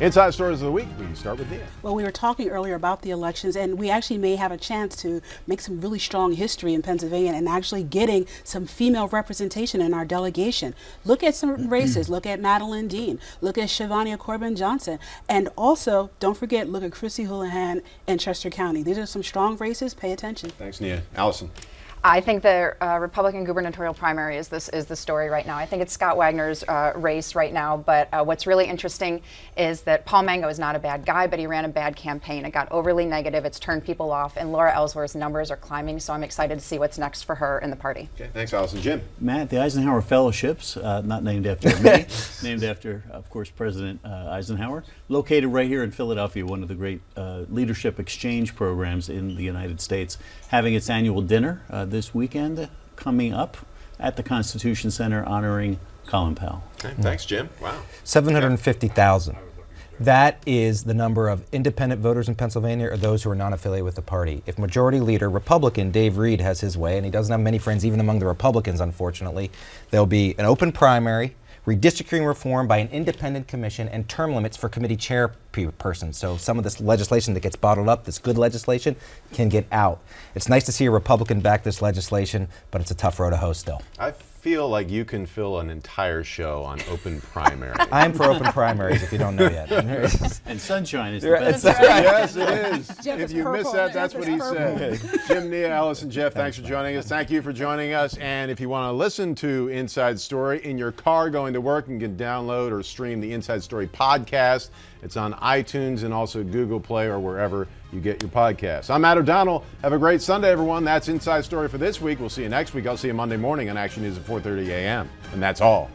Inside Stories of the Week, we start with Nia. Well, we were talking earlier about the elections, and we actually may have a chance to make some really strong history in Pennsylvania and actually getting some female representation in our delegation. Look at some races. Look at Madeline Dean. Look at Shavania Corbin Johnson. And also, don't forget, look at Chrissy Houlihan in Chester County. These are some strong races. Pay attention. Thanks, Nia. Allison. I think the Republican gubernatorial primary is the story right now. I think it's Scott Wagner's race right now, but what's really interesting is that Paul Mango is not a bad guy, but he ran a bad campaign. It got overly negative, it's turned people off, and Laura Ellsworth's numbers are climbing, so I'm excited to see what's next for her in the party. Okay, thanks, Allison. Jim? Matt, the Eisenhower Fellowships, not named after me, named after, of course, President Eisenhower, located right here in Philadelphia, one of the great leadership exchange programs in the United States, having its annual dinner this weekend coming up at the Constitution Center honoring Colin Powell. Okay, thanks, Jim. Wow. 750,000. That is the number of independent voters in Pennsylvania or those who are not affiliated with the party. If Majority Leader Republican Dave Reed has his way, and he doesn't have many friends even among the Republicans, unfortunately, there'll be an open primary, redistricting reform by an independent commission, and term limits for committee chairpersons. So some of this legislation that gets bottled up, this good legislation, can get out. It's nice to see a Republican back this legislation, but it's a tough road to hoe still. I feel like you can fill an entire show on open primary. I'm for open primaries, if you don't know yet. And sunshine is the best. Yes, it is. Jeff If is you missed purple. that, that's Jeff what is he purple. said. Jim, Nia, Allison, Jeff, thanks for joining us. Thank you for joining us. And if you want to listen to Inside Story in your car going to work, you can download or stream the Inside Story podcast. It's on iTunes and also Google Play or wherever you get your podcasts. I'm Matt O'Donnell. Have a great Sunday, everyone. That's Inside Story for this week. We'll see you next week. I'll see you Monday morning on Action News at 4:30 a.m. And that's all.